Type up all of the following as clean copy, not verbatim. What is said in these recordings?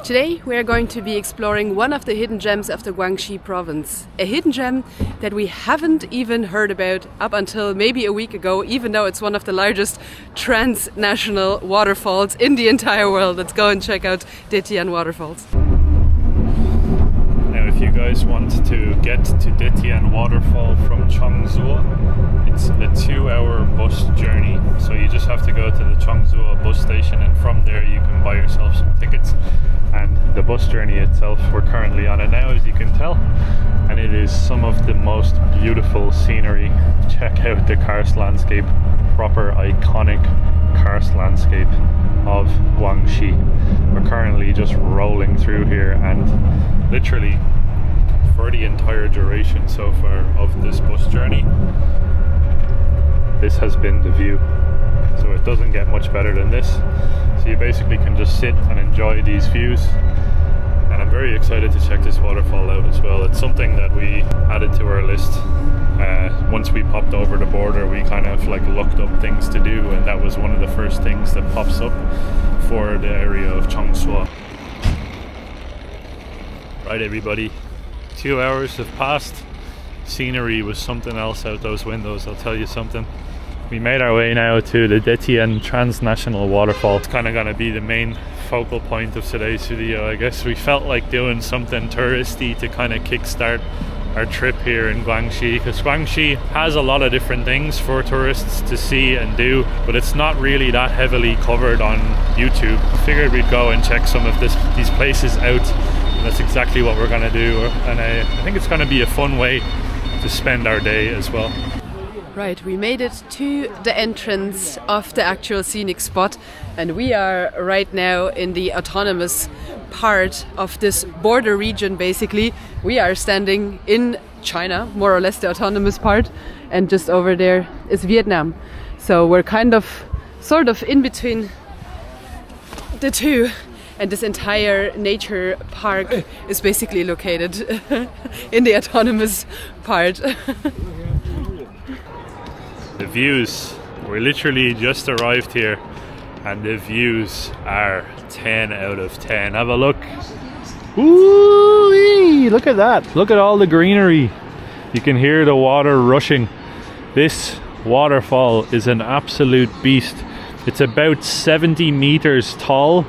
Today we are going to be exploring one of the hidden gems of the Guangxi province. A hidden gem that we haven't even heard about up until maybe a week ago, even though it's one of the largest transnational waterfalls in the entire world. Let's go and check out Detian waterfalls. Now if you guys want to get to Detian waterfall from Chongzuo, it's a 2-hour bus journey. So you just have to go to the Chongzuo bus station, and from there you can buy yourself some tickets. And the bus journey itself, we're currently on it now, as you can tell, and it is some of the most beautiful scenery. Check out the karst landscape, proper iconic karst landscape of Guangxi. We're currently just rolling through here, and literally for the entire duration so far of this bus journey, this has been the view. So it doesn't get much better than this. So you basically can just sit and enjoy these views. And I'm very excited to check this waterfall out as well. It's something that we added to our list. Once we popped over the border, we kind of like looked up things to do, and that was one of the first things that pops up for the area of Chongzuo. Right, everybody, 2 hours have passed. Scenery was something else out those windows, I'll tell you something. We made our way now to the Detian transnational waterfall. It's kind of going to be the main focal point of today's video, I guess. We felt like doing something touristy to kind of kickstart our trip here in Guangxi, because Guangxi has a lot of different things for tourists to see and do, but it's not really that heavily covered on YouTube. Figured we'd go and check some of these places out, and that's exactly what we're going to do. And I think it's going to be a fun way to spend our day as well. Right, we made it to the entrance of the actual scenic spot, and we are right now in the autonomous part of this border region. Basically, we are standing in China, more or less the autonomous part, and just over there is Vietnam. So we're sort of in between the two, and this entire nature park is basically located in the autonomous part. The views, we literally just arrived here, and the views are 10 out of 10. Have a look. Ooh, look at that. Look at all the greenery. You can hear the water rushing. This waterfall is an absolute beast. It's about 70 meters tall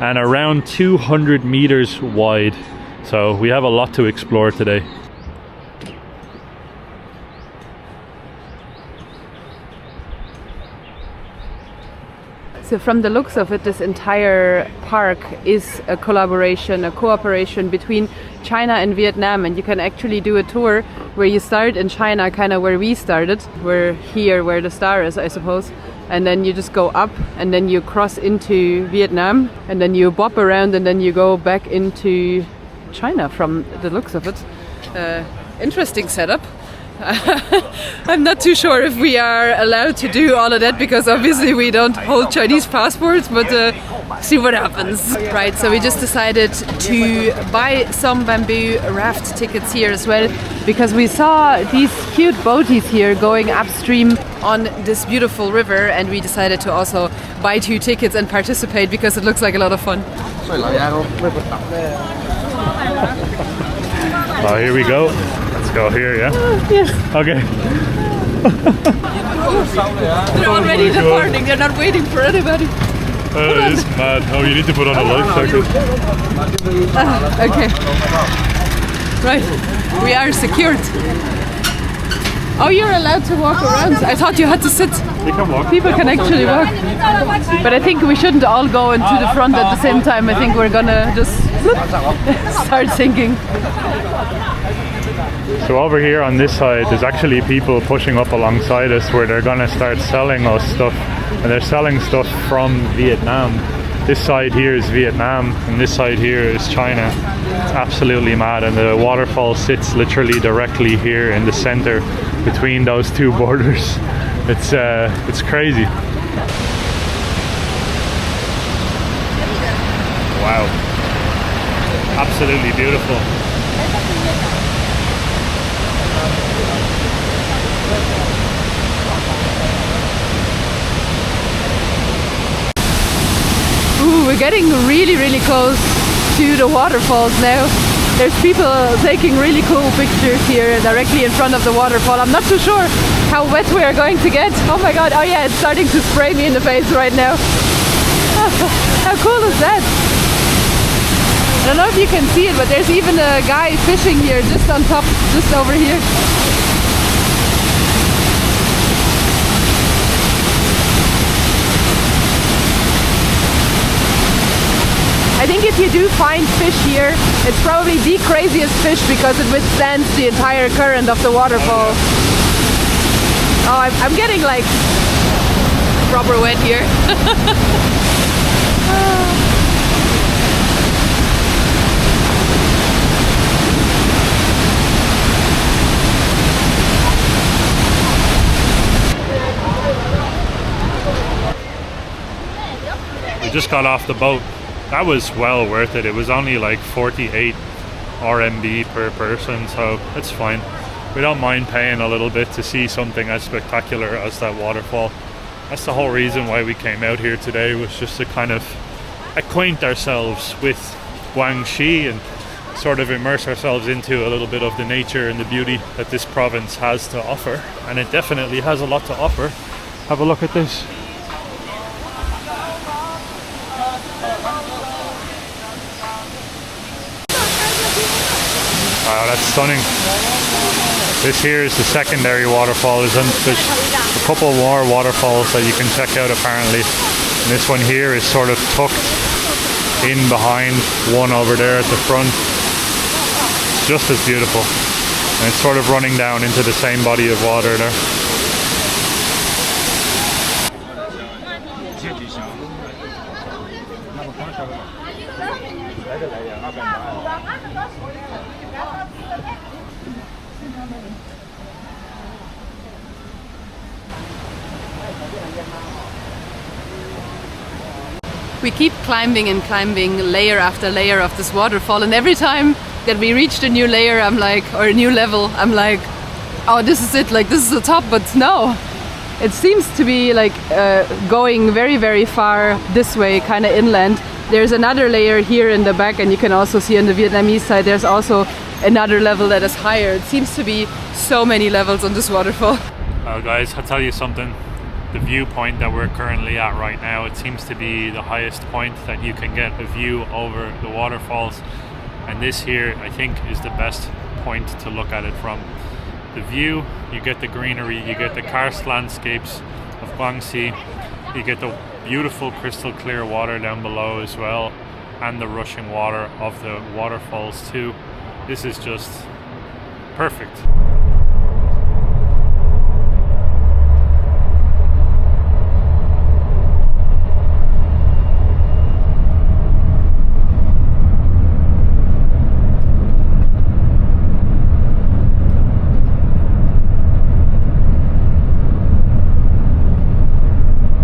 and around 200 meters wide. So we have a lot to explore today. So from the looks of it, this entire park is a collaboration, a cooperation between China and Vietnam, and you can actually do a tour where you start in China, kind of where we started. We're here where the star is, I suppose, and then you just go up, and then you cross into Vietnam, and then you bop around, and then you go back into China from the looks of it. Interesting setup. I'm not too sure if we are allowed to do all of that, because obviously we don't hold Chinese passports, but see what happens. Right, so we just decided to buy some bamboo raft tickets here as well, because we saw these cute boaties here going upstream on this beautiful river, and we decided to also buy 2 tickets and participate because it looks like a lot of fun. Oh, here we go. Let's go here, yeah? Yes. Okay. They're already departing, they're not waiting for anybody. It is mad. Oh, you need to put on a life jacket. Okay. Right, we are secured. Oh, you're allowed to walk around. I thought you had to sit. You can walk. People can actually walk. But I think we shouldn't all go into the front at the same time. I think we're gonna just start sinking. So over here on this side, there's actually people pushing up alongside us where they're gonna start selling us stuff. And they're selling stuff from Vietnam. This side here is Vietnam, and this side here is China. It's absolutely mad, and the waterfall sits literally directly here in the center between those two borders. It's crazy. Wow. Absolutely beautiful. Ooh, we're getting really, really close to the waterfalls now. There's people taking really cool pictures here directly in front of the waterfall. I'm not too sure how wet we are going to get. Oh my god, oh yeah, it's starting to spray me in the face right now. How cool is that? I don't know if you can see it, but there's even a guy fishing here just on top, just over here. I think if you do find fish here, it's probably the craziest fish because it withstands the entire current of the waterfall. Oh, I'm getting like proper wet here. We just got off the boat. That was well worth it. It was only like 48 RMB per person, so it's fine. We don't mind paying a little bit to see something as spectacular as that waterfall. That's the whole reason why we came out here today, was just to kind of acquaint ourselves with Guangxi and sort of immerse ourselves into a little bit of the nature and the beauty that this province has to offer. And it definitely has a lot to offer. Have a look at this. Wow, that's stunning. This here is the secondary waterfall. There's a couple more waterfalls that you can check out apparently. And this one here is sort of tucked in behind one over there at the front. It's just as beautiful. And it's sort of running down into the same body of water there. We keep climbing and climbing layer after layer of this waterfall, and every time that we reach a new layer, I'm like, or a new level, I'm like, oh, this is it, like this is the top. But no, it seems to be like going very, very far this way, kind of inland. There's another layer here in the back, and you can also see on the Vietnamese side there's also another level that is higher. It seems to be so many levels on this waterfall. Guys, I'll tell you something. The viewpoint that we're currently at right now, it seems to be the highest point that you can get a view over the waterfalls, and this here I think is the best point to look at it from. The view, you get the greenery, you get the karst landscapes of Guangxi, you get the beautiful crystal clear water down below as well, and the rushing water of the waterfalls too. This is just perfect.